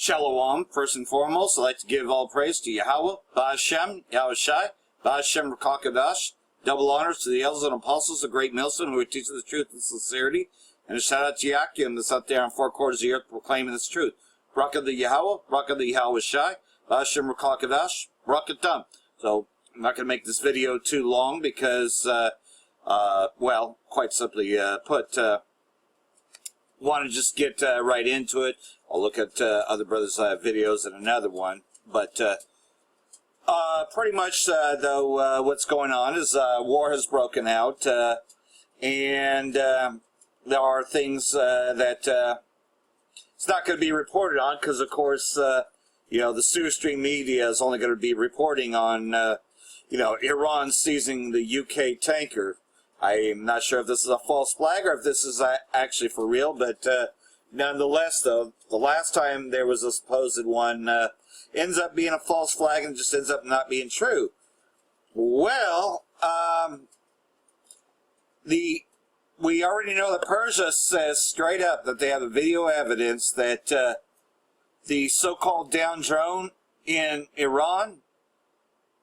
Shalom, first and foremost, I'd like to give all praise to Yahweh, Ba'ashem, Yahweh Shai, Ba'ashem Rakakadash, double honors to the elders and apostles, the great millstone who teach the truth and sincerity, and a shout out to Yakim that's out there on four quarters of the earth proclaiming this truth. Barak the Yahweh, Barak the Yahweh Shai, Ba'ashem Rakakadash, Barak Dam. So, I'm not going to make this video too long because, well, quite simply put, want to just get right into it. I'll look at other brothers' videos in another one. But pretty much, though, what's going on is war has broken out. And there are things that it's not going to be reported on because, of course, you know, the Suez Stream media is only going to be reporting on, you know, Iran seizing the UK tanker. I'm not sure if this is a false flag or if this is actually for real, but nonetheless, though, the last time there was a supposed one ends up being a false flag and just ends up not being true. Well, we already know that Persia says straight up that they have the video evidence that the so-called down drone in Iran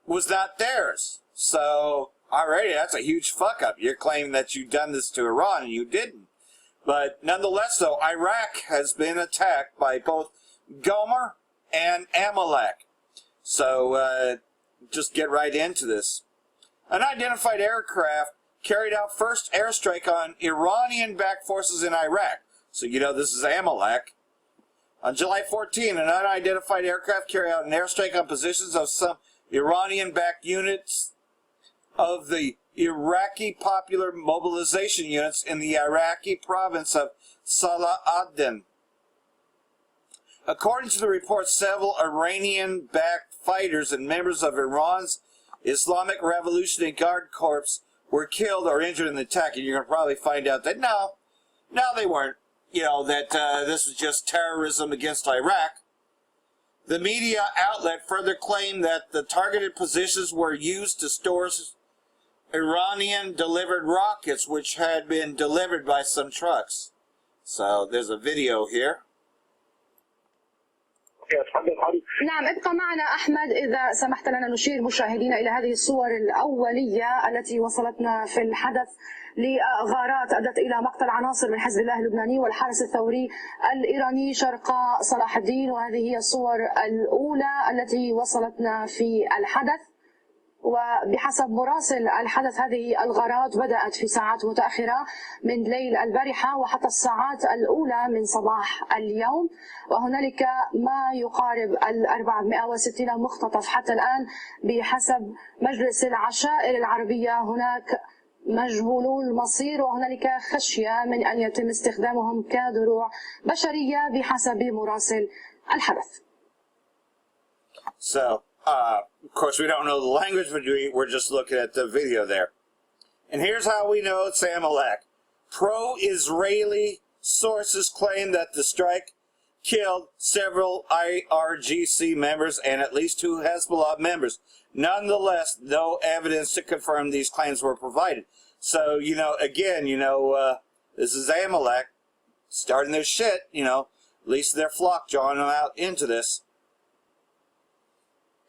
was not theirs. So, already, that's a huge fuck-up. You're claiming that you've done this to Iran, and you didn't. But nonetheless, though, Iraq has been attacked by both Gomer and Amalek. So, just get right into this. Unidentified aircraft carried out first airstrike on Iranian-backed forces in Iraq. So, you know, this is Amalek. On July 14, an unidentified aircraft carried out an airstrike on positions of some Iranian-backed units of the Iraqi Popular Mobilization Units in the Iraqi province of Salah ad-Din. According to the report, several Iranian-backed fighters and members of Iran's Islamic Revolutionary Guard Corps were killed or injured in the attack, and you're going to probably find out that no, they weren't. You know, that this was just terrorism against Iraq. The media outlet further claimed that the targeted positions were used to store Iranian-delivered rockets, which had been delivered by some trucks. So, there's a video here. نعم ابقى معنا أحمد إذا سمحت لنا نشير مشاهدينا إلى هذه الصور الأولية التي وصلتنا في الحدث لغارات أدت إلى مقتل عناصر من حزب الله اللبناني والحرس الثوري الإيراني شرق صلاح الدين، وهذه هي الصور الأولى التي وصلتنا في الحدث. وبحسب مراسل الحدث هذه الغارات بدأت في ساعات متأخرة من ليل البارحة وحتى الساعات الأولى من صباح اليوم، وهنالك ما يقارب 460 مختطف حتى الآن بحسب مجلس العشائر العربية. هناك مجهولو المصير وهنالك خشية من أن يتم استخدامهم كدروع بشرية بحسب مراسل الحدث. Of course, we don't know the language, but we're just looking at the video there. And here's how we know it's Amalek. Pro-Israeli sources claim that the strike killed several IRGC members and at least 2 Hezbollah members. Nonetheless, no evidence to confirm these claims were provided. So, you know, again, you know, this is Amalek starting their shit, you know, at least their flock drawing them out into this.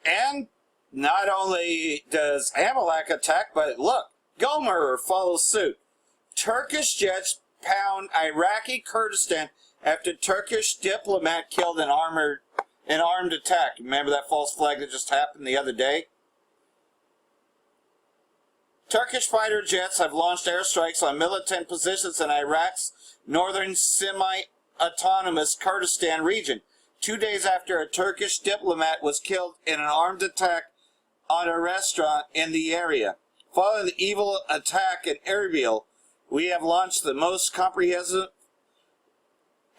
And not only does Amalek attack, but look, Gomer follows suit. Turkish jets pound Iraqi Kurdistan after Turkish diplomat killed in armed attack. Remember that false flag that just happened the other day? Turkish fighter jets have launched airstrikes on militant positions in Iraq's northern semi-autonomous Kurdistan region, 2 days after a Turkish diplomat was killed in an armed attack on a restaurant in the area. Following the evil attack in Erbil, we have launched the most comprehensive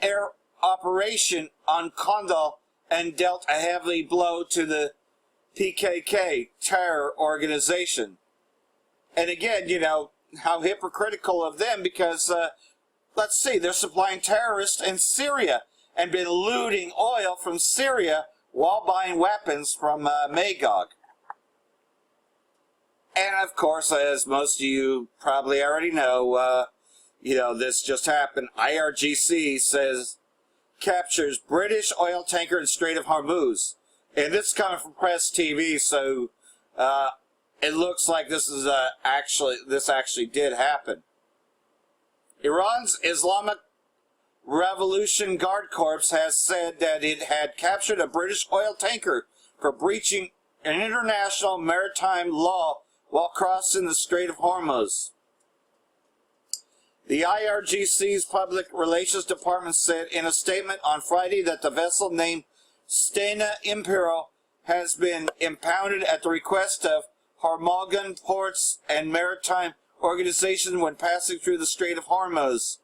air operation on Kandal and dealt a heavy blow to the PKK terror organization. And again, you know, how hypocritical of them because, let's see, they're supplying terrorists in Syria and been looting oil from Syria while buying weapons from Magog. And of course, as most of you probably already know, you know, this just happened. IRGC says captures British oil tanker in Strait of Hormuz. And this is coming from Press TV, so it looks like this is actually did happen. Iran's Islamic Revolution Guard Corps has said that it had captured a British oil tanker for breaching an international maritime law while crossing the Strait of Hormuz. The IRGC's Public Relations Department said in a statement on Friday that the vessel named Stena Imperial has been impounded at the request of Hormozgan ports and maritime organizations when passing through the Strait of Hormuz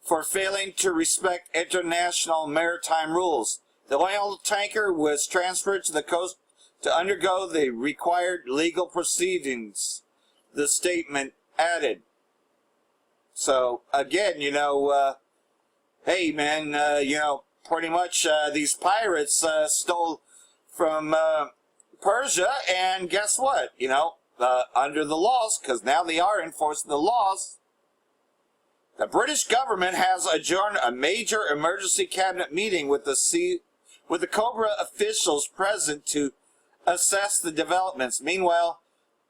for failing to respect international maritime rules. The oil tanker was transferred to the coast to undergo the required legal proceedings, the statement added. So, again, hey, man, pretty much these pirates stole from Persia, and guess what? Under the laws, because now they are enforcing the laws, the British government has adjourned a major emergency cabinet meeting with the Cobra officials present to assess the developments. Meanwhile,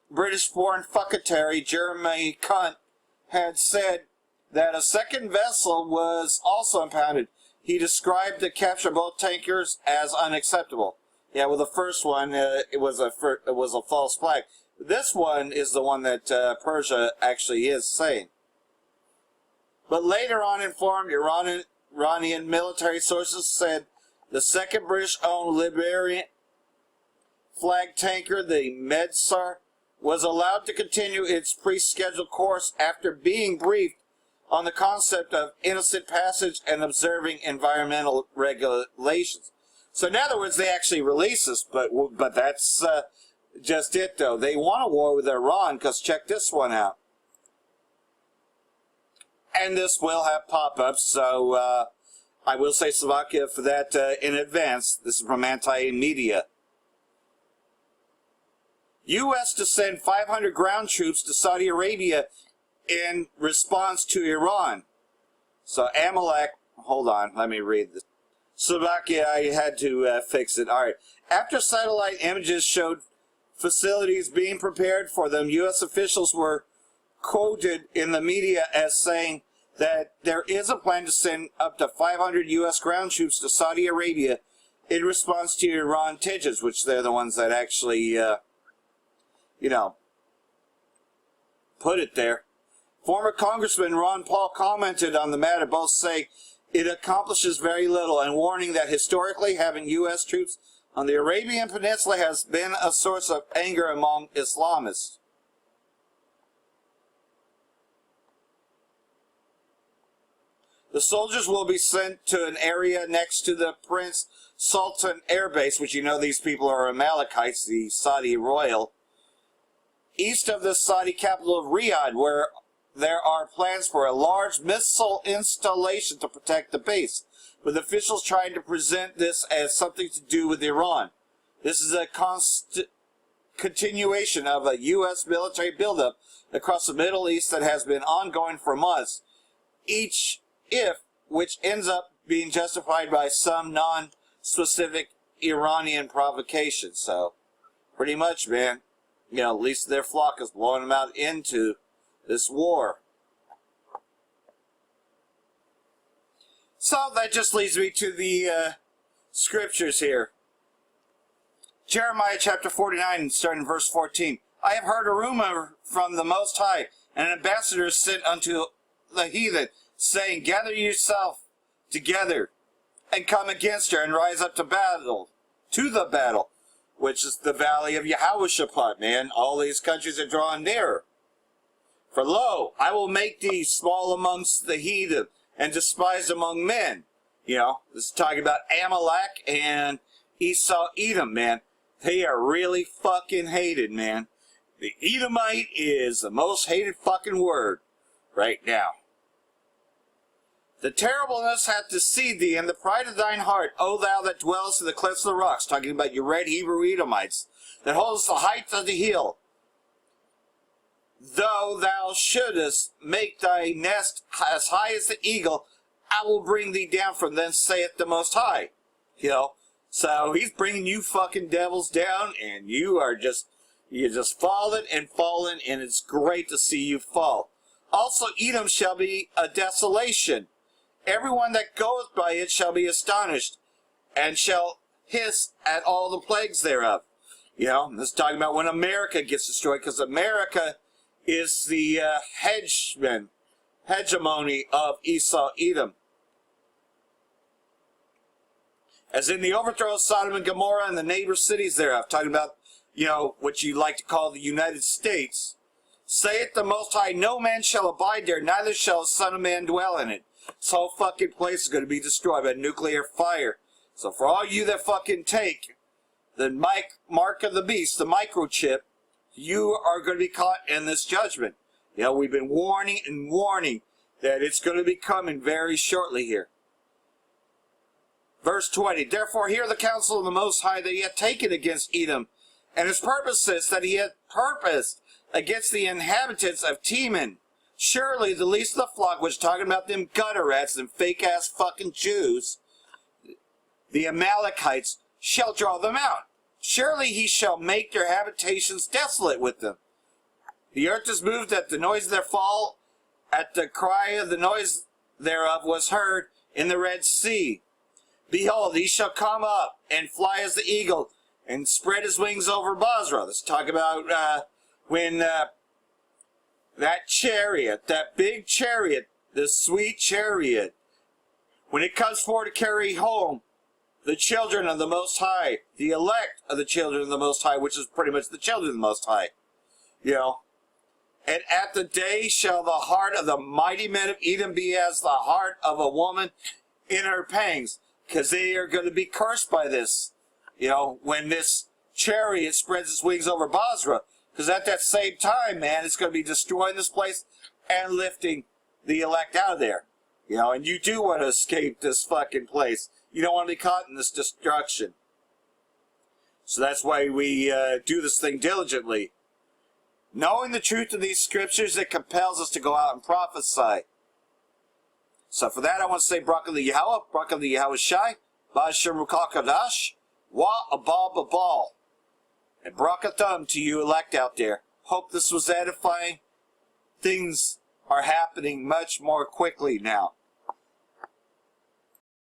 British Foreign Secretary Jeremy Hunt had said that a second vessel was also impounded. He described the capture of both tankers as unacceptable. Yeah, well, the first one, it was a false flag. This one is the one that Persia actually is saying. But later on informed Iranian military sources said the second British-owned Liberian flag tanker, the Medsar, was allowed to continue its pre-scheduled course after being briefed on the concept of innocent passage and observing environmental regulations. So in other words, they actually release this, but that's just it, though. They want a war with Iran, because check this one out. And this will have pop-ups, so I will say Slovakia for that in advance. This is from Anti-Media. U.S. to send 500 ground troops to Saudi Arabia in response to Iran. So Amalek, hold on, let me read this. Slovakia, I had to fix it. All right. After satellite images showed facilities being prepared for them, U.S. officials were quoted in the media as saying that there is a plan to send up to 500 U.S. ground troops to Saudi Arabia in response to Iran tensions, which they're the ones that actually, put it there. Former Congressman Ron Paul commented on the matter, both saying it accomplishes very little and warning that historically having U.S. troops on the Arabian Peninsula has been a source of anger among Islamists. The soldiers will be sent to an area next to the Prince Sultan Air Base, which these people are Amalekites, the Saudi royal, east of the Saudi capital of Riyadh, where there are plans for a large missile installation to protect the base, with officials trying to present this as something to do with Iran. This is a continuation of a U.S. military buildup across the Middle East that has been ongoing for months, which ends up being justified by some non-specific Iranian provocation. So, pretty much, man, at least their flock is blowing them out into this war. So that just leads me to the scriptures here. Jeremiah chapter 49, starting in verse 14. I have heard a rumor from the Most High, and an ambassador is sent unto the heathen, saying, gather yourself together, and come against her, and rise up to the battle, which is the valley of Yehoshaphat, man. All these countries are drawing nearer. For lo, I will make thee small amongst the heathen, and despised among men. This is talking about Amalek and Esau Edom, man. They are really fucking hated, man. The Edomite is the most hated fucking word right now. The terribleness hath deceived thee, and the pride of thine heart, O thou that dwellest in the clefts of the rocks, talking about your red Hebrew Edomites, that holdest the height of the hill. Though thou shouldest make thy nest as high as the eagle, I will bring thee down from thence, saith the Most High. You know, so he's bringing you fucking devils down, and you're just falling and falling, and it's great to see you fall. Also, Edom shall be a desolation. Everyone that goeth by it shall be astonished, and shall hiss at all the plagues thereof. You know, this is talking about when America gets destroyed, because America is the hegemony of Esau, Edom. As in the overthrow of Sodom and Gomorrah and the neighbor cities thereof. Talking about, you know, what you like to call the United States. Saith the Most High, no man shall abide there, neither shall a son of man dwell in it. This whole fucking place is going to be destroyed by nuclear fire. So for all you that fucking take the mark of the beast, the microchip, you are going to be caught in this judgment. You know, we've been warning and warning that it's going to be coming very shortly here. Verse 20, therefore hear the counsel of the Most High that he hath taken against Edom, and his purpose is that he hath purposed against the inhabitants of Teman. Surely the least of the flock, which is talking about them gutter rats and fake-ass fucking Jews, the Amalekites, shall draw them out. Surely he shall make their habitations desolate with them. The earth is moved at the noise of their fall, at the cry of the noise thereof was heard in the Red Sea. Behold, he shall come up and fly as the eagle, and spread his wings over Basra. Let's talk about when that chariot, that big chariot, the sweet chariot, when it comes forward to carry home the children of the Most High, the elect of the children of the Most High, which is pretty much the children of the Most High, you know. And at the day shall the heart of the mighty men of Edom be as the heart of a woman in her pangs, because they are going to be cursed by this, you know, when this chariot spreads its wings over Basra, because at that same time, man, it's going to be destroying this place and lifting the elect out of there, you know, and you do want to escape this fucking place. You don't want to be caught in this destruction. So that's why we do this thing diligently. Knowing the truth of these scriptures, it compels us to go out and prophesy. So for that, I want to say Barak the Yahweh, Barak the Yahweh Shai, Ba'ashem Rukal Kadash, Wa Abal Babal. And Barakathum to you elect out there. Hope this was edifying. Things are happening much more quickly now.